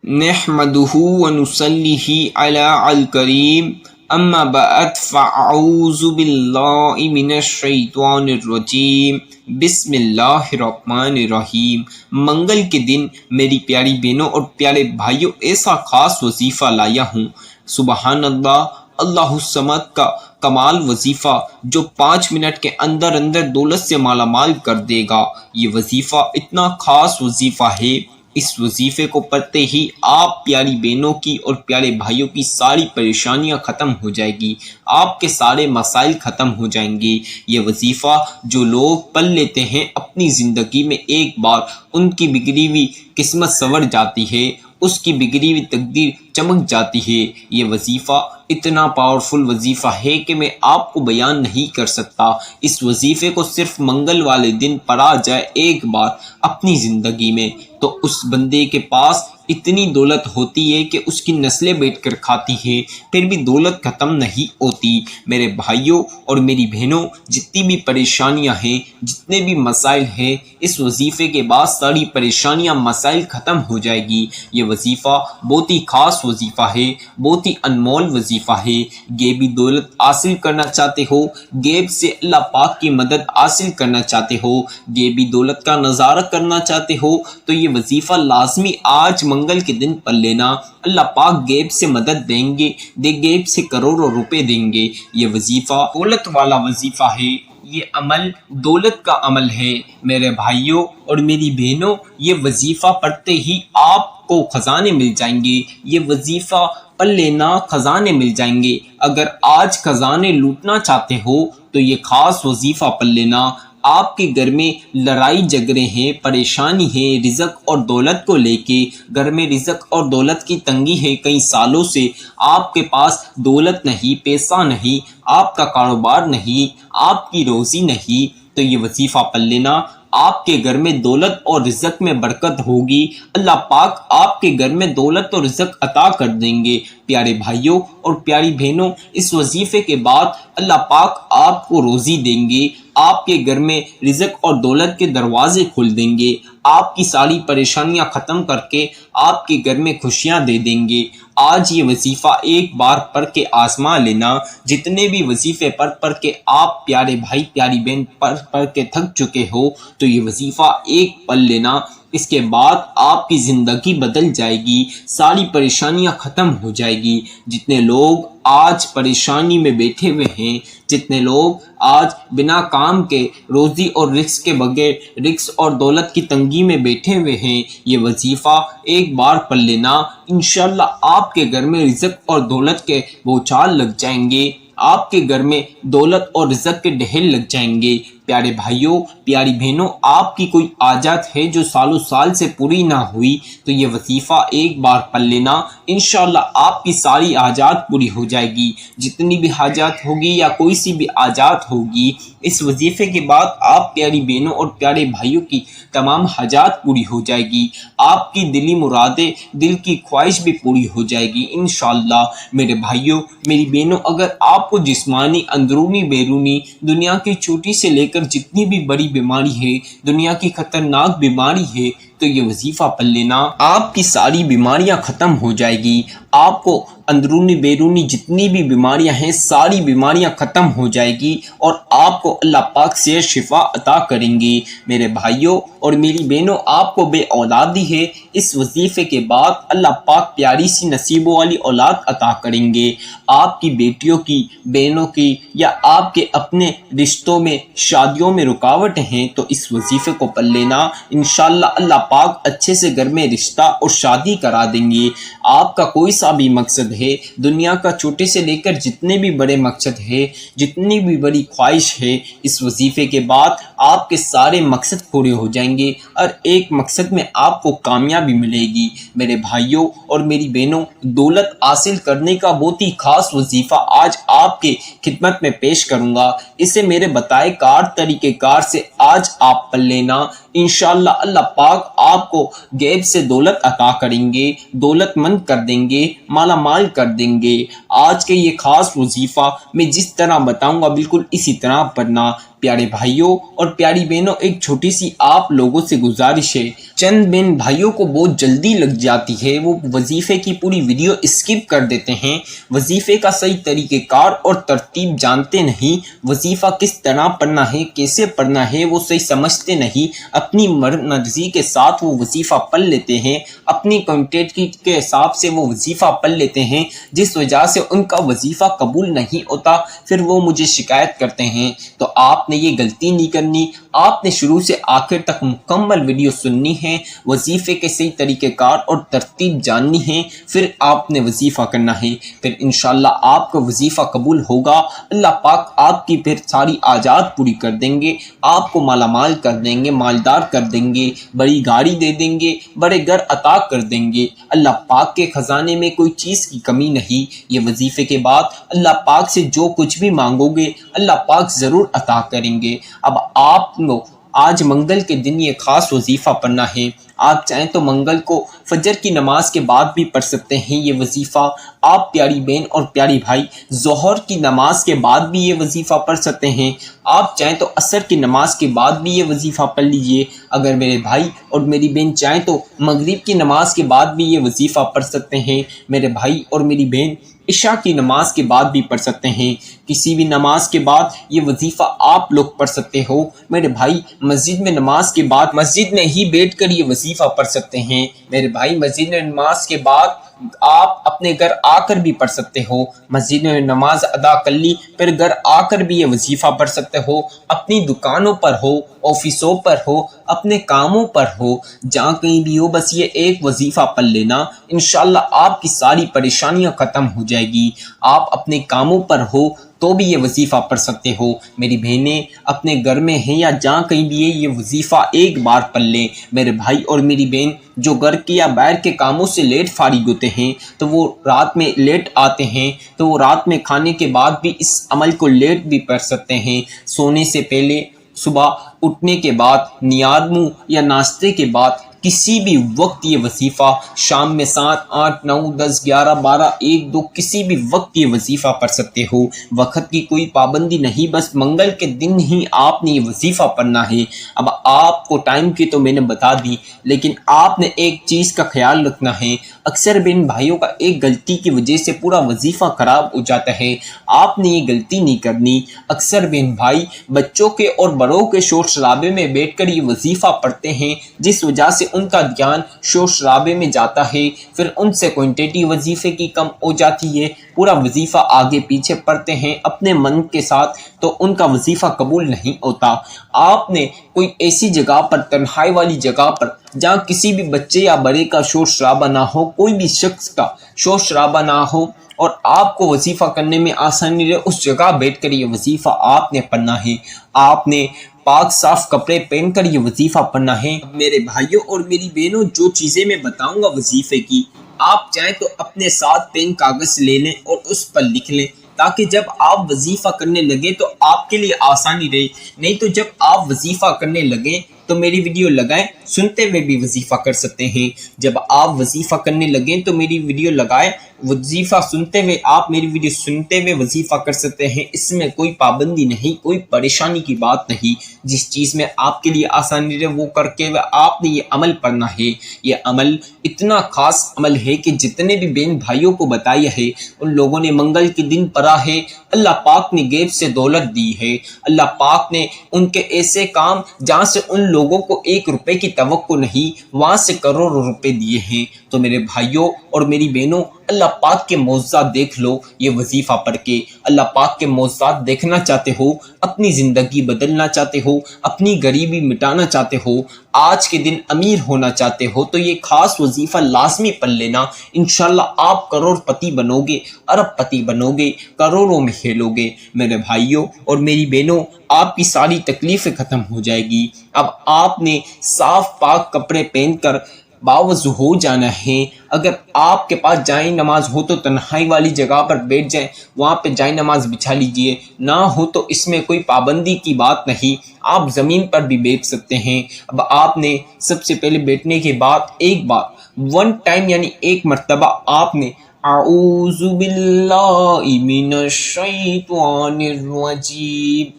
نحمده ونصلي على الكريم اما بعد فاعوذ بالله من الشیطان الرجیم بسم اللہ الرحمن الرحیم۔ منگل کے دن میری پیاری بہنوں اور پیارے بھائیوں ایسا خاص وظیفہ لایا ہوں، سبحان اللہ، اللہ الصمد کا کمال وظیفہ جو 5 منٹ کے اندر دولت سے مالا مال کر دے گا۔ یہ وظیفہ اتنا خاص وظیفہ ہے، اس وظیفے کو پڑھتے ہی آپ پیاری بہنوں کی اور پیارے بھائیوں کی ساری پریشانیاں ختم ہو جائے گی، آپ کے سارے مسائل ختم ہو جائیں گے۔ یہ وظیفہ جو لوگ پڑھ لیتے ہیں اپنی زندگی میں ایک بار ان کی بگڑی ہوئی قسمت سنور جاتی ہے، اس کی بگڑی ہوئی تقدیر چمک جاتی ہے۔ یہ وظیفہ اتنا پاورفل وظیفہ ہے کہ میں آپ کو بیان نہیں کر سکتا۔ اس وظیفے کو صرف منگل والے دن پڑھا جائے ایک بار اپنی زندگی میں تو اس بندے کے پاس اتنی دولت ہوتی ہے کہ اس کی نسلیں بیٹھ کر کھاتی ہے، پھر بھی دولت ختم نہیں ہوتی۔ میرے بھائیوں اور میری بہنوں، جتنی بھی پریشانیاں ہیں، جتنے بھی مسائل ہیں، اس وظیفے کے بعد ساری پریشانیاں مسائل ختم ہو جائے گی۔ یہ وظیفہ بہت ہی خاص وظیفہ ہے، بہت ہی انمول وظیفہ ہے۔ غیبی دولت حاصل کرنا چاہتے ہو، غیب سے اللہ پاک کی مدد حاصل کرنا چاہتے ہو، غیبی دولت کا نظارہ کرنا چاہتے ہو تو یہ وظیفہ لازمی آج منگل کے دن پڑھ لینا۔ اللہ پاک غیب سے مدد دیں گے، غیب سے کروڑوں روپے دیں گے۔ یہ وظیفہ دولت والا وظیفہ ہے، یہ عمل دولت کا عمل ہے۔ میرے بھائیوں اور میری بہنوں، یہ وظیفہ پڑھتے ہی آپ کو خزانے مل جائیں گے۔ یہ وظیفہ پڑھ لینا، خزانے مل جائیں گے۔ اگر آج خزانے لوٹنا چاہتے ہو تو یہ خاص وظیفہ پڑھ لینا۔ آپ کے گھر میں لڑائی جھگڑے ہیں، پریشانی ہے رزق اور دولت کو لے کے، گھر میں رزق اور دولت کی تنگی ہے، کئی سالوں سے آپ کے پاس دولت نہیں، پیسہ نہیں، آپ کا کاروبار نہیں، آپ کی روزی نہیں، تو یہ وظیفہ پڑھ لینا۔ آپ کے گھر میں دولت اور رزق میں برکت ہوگی، اللہ پاک آپ کے گھر میں دولت اور رزق عطا کر دیں گے۔ پیارے بھائیوں اور پیاری بہنوں، اس وظیفے کے بعد اللہ پاک آپ کو روزی دیں گے، آپ کے گھر میں رزق اور دولت کے دروازے کھول دیں گے، آپ کی ساری پریشانیاں ختم کر کے آپ کے گھر میں خوشیاں دے دیں گے۔ آج یہ وظیفہ ایک بار پڑھ کے آزما لینا۔ جتنے بھی وظیفے پڑھ کے آپ پیارے بھائی پیاری بہن پڑھ کے تھک چکے ہو تو یہ وظیفہ ایک پڑھ لینا، اس کے بعد آپ کی زندگی بدل جائے گی، ساری پریشانیاں ختم ہو جائے گی۔ جتنے لوگ آج پریشانی میں بیٹھے ہوئے ہیں، جتنے لوگ آج بنا کام کے روزی اور رزق کے بغیر رزق اور دولت کی تنگی میں بیٹھے ہوئے ہیں، یہ وظیفہ ایک بار پڑھ لینا، انشاءاللہ آپ کے گھر میں رزق اور دولت کے بوچھال لگ جائیں گے، آپ کے گھر میں دولت اور رزق کے ڈھیر لگ جائیں گے۔ پیارے بھائیوں پیاری بہنوں، آپ کی کوئی حاجت ہے جو سالوں سال سے پوری نہ ہوئی تو یہ وظیفہ ایک بار پڑھ لینا، انشاءاللہ آپ کی ساری حاجات پوری ہو جائے گی۔ جتنی بھی حاجات ہوگی یا کوئی سی بھی حاجات ہوگی، اس وظیفے کے بعد آپ پیاری بہنوں اور پیارے بھائیوں کی تمام حاجات پوری ہو جائے گی، آپ کی دلی مرادیں، دل کی خواہش بھی پوری ہو جائے گی انشاءاللہ۔ میرے بھائیوں میری بہنوں، اگر آپ کو جسمانی اندرونی بیرونی دنیا کی چھوٹی سے لے کر جتنی بھی بڑی بیماری ہے، دنیا کی خطرناک بیماری ہے تو یہ وظیفہ پڑھ لینا، آپ کی ساری بیماریاں ختم ہو جائے گی۔ آپ کو اندرونی بیرونی جتنی بھی بیماریاں ہیں ساری بیماریاں ختم ہو جائے گی اور آپ کو اللہ پاک صحت شفا عطا کریں گے۔ میرے بھائیوں اور میری بہنوں، آپ کو بے اولادی ہے، اس وظیفے کے بعد اللہ پاک پیاری سی نصیبوں والی اولاد عطا کریں گے۔ آپ کی بیٹیوں کی، بہنوں کی یا آپ کے اپنے رشتوں میں، شادیوں میں رکاوٹ ہیں تو اس وظیفے کو پڑھ لینا، انشاءاللہ اللہ پاک اچھے سے گھر میں رشتہ اور شادی کرا دیں گے۔ آپ کا کوئی سا بھی مقصد ہے، دنیا کا چھوٹے سے لے کر جتنے بھی بڑے مقصد ہے، جتنی بھی بڑی خواہش ہے، اس وظیفے کے بعد آپ کے سارے مقصد پورے ہو جائیں گے اور ایک مقصد میں آپ کو کامیابی ملے گی۔ میرے بھائیوں اور میری بہنوں، دولت حاصل کرنے کا بہت ہی خاص وظیفہ آج آپ کے خدمت میں پیش کروں گا، اسے میرے بتائے کار طریقہ کار سے آج آپ پڑھ لینا، انشاءاللہ اللہ پاک آپ کو غیب سے دولت عطا کریں گے، دولت مند کر دیں گے، مالا مال کر دیں گے۔ آج کے یہ خاص وظیفہ میں جس طرح بتاؤں گا بالکل اسی طرح پڑھنا۔ پیارے بھائیوں اور پیاری بہنوں، ایک چھوٹی سی آپ لوگوں سے گزارش ہے، چند بہن بھائیوں کو بہت جلدی لگ جاتی ہے، وہ وظیفے کی پوری ویڈیو اسکپ کر دیتے ہیں، وظیفے کا صحیح طریقہ کار اور ترتیب جانتے نہیں، وظیفہ کس طرح پڑھنا ہے، کیسے پڑھنا ہے وہ صحیح سمجھتے نہیں، اپنی مرضی کے ساتھ وہ وظیفہ پڑھ لیتے ہیں، اپنی کنٹینٹ کے حساب سے وہ وظیفہ پڑھ لیتے ہیں، جس وجہ سے ان کا وظیفہ قبول نہیں ہوتا، پھر وہ مجھے شکایت کرتے ہیں۔ تو آپ نے یہ غلطی نہیں کرنی، آپ نے شروع سے آخر تک مکمل ویڈیو سننی ہے، وظیفے کے صحیح طریقہ کار اور ترتیب جاننی ہے، پھر آپ نے وظیفہ کرنا ہے، پھر انشاءاللہ آپ کا وظیفہ قبول ہوگا، اللہ پاک آپ کی پھر ساری آجات پوری کر دیں گے، آپ کو مالا مال کر دیں گے، مالدار کر دیں گے، بڑی گاڑی دے دیں گے، بڑے گھر عطا کر دیں گے، اللہ پاک کے خزانے میں کوئی چیز کی کمی نہیں۔ یہ وظیفے کے بعد اللہ پاک سے جو کچھ بھی مانگو گے اللہ پاک ضرور عطا کریں گے۔ اب آپ کو آج منگل کے دن یہ خاص وظیفہ پڑھنا ہے، آپ چاہیں تو منگل کو فجر کی نماز کے بعد بھی پڑھ سکتے ہیں یہ وظیفہ، آپ پیاری بہن اور پیاری بھائی ظہر کی نماز کے بعد بھی یہ وظیفہ پڑھ سکتے ہیں، آپ چاہیں تو عصر کی نماز کے بعد بھی یہ وظیفہ پڑھ لیجئے، اگر میرے بھائی اور میری بہن چاہیں تو مغرب کی نماز کے بعد بھی یہ وظیفہ پڑھ سکتے ہیں، میرے بھائی اور میری بہن عشاء کی نماز کے بعد بھی پڑھ سکتے ہیں، کسی بھی نماز کے بعد یہ وظیفہ آپ لوگ پڑھ سکتے ہو، میرے بھائی مسجد میں نماز کے بعد مسجد میں ہی بیٹھ کر یہ وظیفہ پڑھ سکتے ہیں، میرے بھائی مسجد میں نماز کے بعد آپ اپنے گھر آ کر بھی پڑھ سکتے ہو، مسجد میں نماز ادا کر لی پھر گھر آ کر بھی یہ وظیفہ پڑھ سکتے ہو، اپنی دکانوں پر ہو، آفسوں پر ہو، اپنے کاموں پر ہو، جہاں کہیں بھی ہو، بس یہ ایک وظیفہ پڑھ لینا، انشاءاللہ آپ کی ساری پریشانیاں ختم ہو جائے گی۔ آپ اپنے کاموں پر ہو تو بھی یہ وظیفہ پڑھ سکتے ہو، میری بہنیں اپنے گھر میں ہیں یا جہاں کہیں بھی ہے یہ وظیفہ ایک بار پڑھ لیں، میرے بھائی اور میری بہن جو گھر کے یا باہر کے کاموں سے لیٹ فارغ ہوتے ہیں تو وہ رات میں لیٹ آتے ہیں تو وہ رات میں کھانے کے بعد بھی اس عمل کو لیٹ بھی پڑھ سکتے ہیں، سونے سے پہلے، صبح اٹھنے کے بعد، نیاد منہ یا ناشتے کے بعد، کسی بھی وقت یہ وظیفہ، شام میں 7، 8، 9، 10، 11، 12، 1، 2 کسی بھی وقت یہ وظیفہ پڑھ سکتے ہو، وقت کی کوئی پابندی نہیں، بس منگل کے دن ہی آپ نے یہ وظیفہ پڑھنا ہے۔ اب آپ کو ٹائم کی تو میں نے بتا دی، لیکن آپ نے ایک چیز کا خیال رکھنا ہے، اکثر بہن بھائیوں کا ایک غلطی کی وجہ سے پورا وظیفہ خراب ہو جاتا ہے، آپ نے یہ غلطی نہیں کرنی، اکثر بہن بھائی بچوں کے اور بڑوں کے شور شرابے میں بیٹھ کر یہ وظیفہ پڑھتے ہیں، جس وجہ سے ان کا دھیان شور شرابے میں جاتا ہے، پھر ان سے کوانٹٹی وظیفے کی کم ہو جاتی ہے، پورا وظیفہ آگے پیچھے پڑھتے ہیں اپنے من کے ساتھ تو ان کا وظیفہ قبول نہیں ہوتا۔ آپ نے کوئی ایسی جگہ پر، تنہائی والی جگہ پر جہاں کسی بھی بچے یا بڑے کا شور شرابہ نہ ہو، کوئی بھی شخص کا شور شرابہ نہ ہو اور آپ کو وظیفہ کرنے میں آسانی رہے، اس جگہ بیٹھ کر یہ وظیفہ آپ نے پڑھنا ہے، آپ نے پاک صاف کپڑے پہن کر یہ وظیفہ پڑھنا ہے۔ میرے بھائیوں اور میری بہنوں، جو چیزیں میں بتاؤں گا وظیفے کی، آپ چاہیں تو اپنے ساتھ پین کاغذ لے لیں اور اس پر لکھ لیں، تاکہ جب آپ وظیفہ کرنے لگے تو آپ کے لیے آسانی رہے، نہیں تو جب آپ وظیفہ کرنے لگیں تو میری ویڈیو لگائیں، سنتے ہوئے بھی وظیفہ کر سکتے ہیں، جب آپ وظیفہ کرنے لگیں تو میری ویڈیو لگائیں، وظیفہ سنتے ہوئے آپ میری ویڈیو سنتے ہوئے وظیفہ کر سکتے ہیں، اس میں کوئی پابندی نہیں، کوئی پریشانی کی بات نہیں، جس چیز میں آپ کے لیے آسانی رہے وہ کر کے آپ نے یہ عمل پڑھنا ہے۔ یہ عمل اتنا خاص عمل ہے کہ جتنے بھی بہن بھائیوں کو بتایا ہے ان لوگوں نے منگل کے دن پڑھا ہے، اللہ پاک نے غیب سے دولت دی ہے، اللہ پاک نے ان کے ایسے کام جہاں سے ان لوگوں کو 1 روپے کی توقع نہیں، وہاں سے کروڑوں روپے دیے ہیں۔ تو میرے بھائیوں اور میری بہنوں، اللہ پاک کے معجزات دیکھ لو یہ وظیفہ پڑھ کے، اللہ پاک کے معجزات دیکھنا چاہتے ہو، اپنی زندگی بدلنا چاہتے ہو، اپنی غریبی مٹانا چاہتے ہو، آج کے دن امیر ہونا چاہتے ہو تو یہ خاص وظیفہ لازمی پڑھ لینا، انشاءاللہ آپ کروڑ پتی بنو گے، ارب پتی بنو گے، کروڑوں میں کھیلو گے۔ میرے بھائیوں اور میری بہنوں، آپ کی ساری تکلیفیں ختم ہو جائے گی۔ اب آپ نے صاف پاک کپڑے پہن کر باوضو ہو جانا ہے، اگر آپ کے پاس جائے نماز ہو تو تنہائی والی جگہ پر بیٹھ جائیں، وہاں پہ جائے نماز بچھا لیجئے، نہ ہو تو اس میں کوئی پابندی کی بات نہیں، آپ زمین پر بھی بیٹھ سکتے ہیں۔ اب آپ نے سب سے پہلے بیٹھنے کے بعد ایک بار 1 ٹائم یعنی ایک مرتبہ آپ نے اعوذ باللہ من الشیطان الرجیم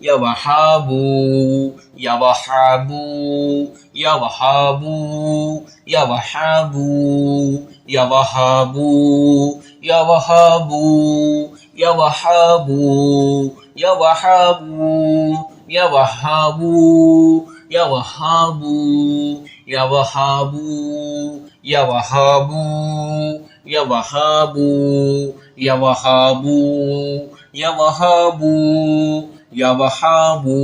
یا وہابو یا وہابو یا وہابو یا وہابو یا وہابو یا وہابو یا وہابو یا وہابو یا وہابو یا وہابو یا وہابو یا وہابو یا وہابو یا وہابو یا وہابو یا وہابو۔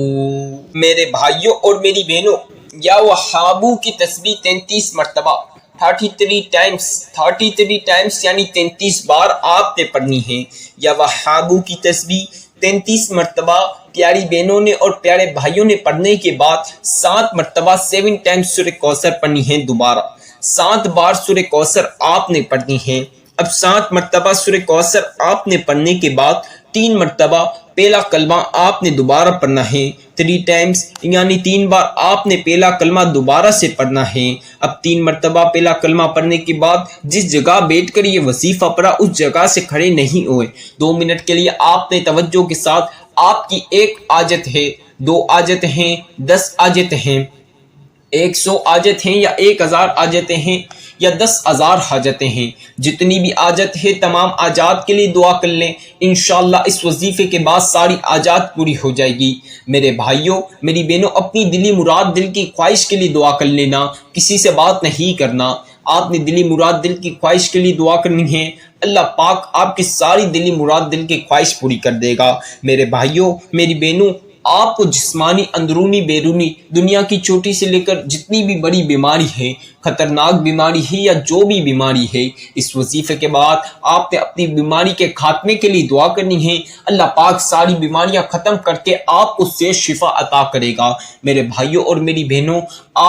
میرے بھائیوں اور میری بہنوں، یا وہابو کی تسبیح 33 مرتبہ 33 ٹائمز یعنی 33 بار آپ نے پڑھنی ہے۔ یا وہابو کی تسبیح 33 مرتبہ پیاری بہنوں نے اور پیارے بھائیوں نے پڑھنے کے بعد 7 مرتبہ 7 ٹائمز سورہ کوثر پڑھنی ہے۔ دوبارہ 7 بار سورہ کوثر آپ نے پڑھنی ہے۔ اب 7 مرتبہ سورہ کوثر آپ نے پڑھنے کے بعد 3 مرتبہ پہلا کلمہ آپ نے دوبارہ پڑھنا ہے۔ 3 ٹائمز یعنی 3 بار آپ نے پہلا کلمہ دوبارہ سے پڑھنا ہے۔ اب 3 مرتبہ پہلا کلمہ پڑھنے کے بعد جس جگہ بیٹھ کر یہ وظیفہ پڑھا اس جگہ سے کھڑے نہیں ہوئے۔ 2 منٹ کے لیے آپ نے توجہ کے ساتھ، آپ کی 1 حاجت ہے، 2 حاجتیں ہیں، 10 حاجتیں ہیں، 100 حاجت ہیں یا 1000 حاجتیں ہیں یا 10,000 حاجتیں ہیں، جتنی بھی حاجت ہے تمام حاجات کے لیے دعا کر لیں۔ انشاءاللہ اس وظیفے کے بعد ساری حاجات پوری ہو جائے گی۔ میرے بھائیوں میری بہنوں، اپنی دلی مراد دل کی خواہش کے لیے دعا کر لینا، کسی سے بات نہیں کرنا۔ آپ نے دلی مراد دل کی خواہش کے لیے دعا کرنی ہے، اللہ پاک آپ کی ساری دلی مراد دل کی خواہش پوری کر دے گا۔ میرے بھائیوں میری بہنوں، آپ کو جسمانی اندرونی بیرونی دنیا کی چھوٹی سے لے کر جتنی بھی بڑی بیماری ہے، خطرناک بیماری ہے یا جو بھی بیماری ہے، اس وظیفے کے بعد آپ نے اپنی بیماری کے خاتمے کے لیے دعا کرنی ہے۔ اللہ پاک ساری بیماریاں ختم کر کے آپ کو صحت شفا عطا کرے گا۔ میرے بھائیوں اور میری بہنوں،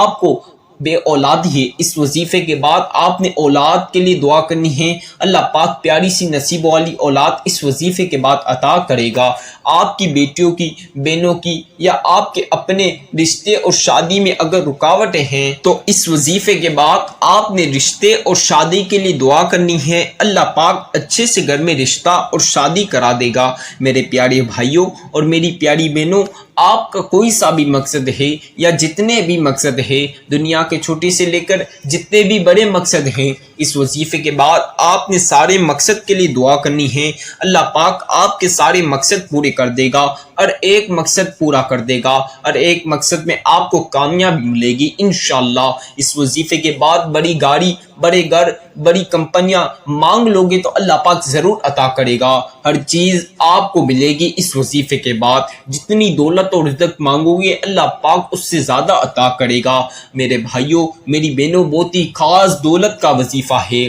آپ کو بے اولادی ہے، اس وظیفے کے بعد آپ نے اولاد کے لیے دعا کرنی ہے۔ اللہ پاک پیاری سی نصیب والی اولاد اس وظیفے کے بعد عطا کرے گا۔ آپ کی بیٹیوں کی، بہنوں کی یا آپ کے اپنے رشتے اور شادی میں اگر رکاوٹیں ہیں تو اس وظیفے کے بعد آپ نے رشتے اور شادی کے لیے دعا کرنی ہے۔ اللہ پاک اچھے سے گھر میں رشتہ اور شادی کرا دے گا۔ میرے پیارے بھائیوں اور میری پیاری بہنوں، آپ کا کوئی سا بھی مقصد ہے یا جتنے بھی مقصد ہے، دنیا کے چھوٹے سے لے کر جتنے بھی بڑے مقصد ہیں، اس وظیفے کے بعد آپ نے سارے مقصد کے لیے دعا کرنی ہے۔ اللہ پاک آپ کے سارے مقصد پورے کر دے گا اور ایک مقصد پورا کر دے گا اور ایک مقصد میں آپ کو کامیابی ملے گی انشاءاللہ۔ اس وظیفے کے بعد بڑی گاڑی، بڑے گھر، بڑی کمپنیاں مانگ لوگے تو اللہ پاک ضرور عطا کرے گا۔ ہر چیز آپ کو ملے گی اس وظیفے کے بعد۔ جتنی دولت اور رزق مانگو گے اللہ پاک اس سے زیادہ عطا کرے گا۔ میرے بھائیوں میری بہنوں، بہت ہی خاص دولت کا وظیفہ ہے۔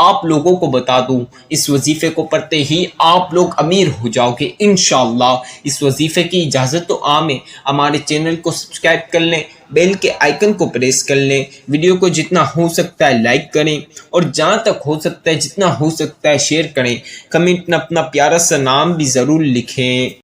آپ لوگوں کو بتا دوں، اس وظیفے کو پڑھتے ہی آپ لوگ امیر ہو جاؤ گے انشاءاللہ۔ اس وظیفے کی اجازت تو عام ہے، ہمارے چینل کو سبسکرائب کر لیں، بیل کے آئیکن کو پریس کر لیں، ویڈیو کو جتنا ہو سکتا ہے لائک کریں اور جہاں تک ہو سکتا ہے جتنا ہو سکتا ہے شیئر کریں، کمنٹ میں اپنا پیارا سا نام بھی ضرور لکھیں۔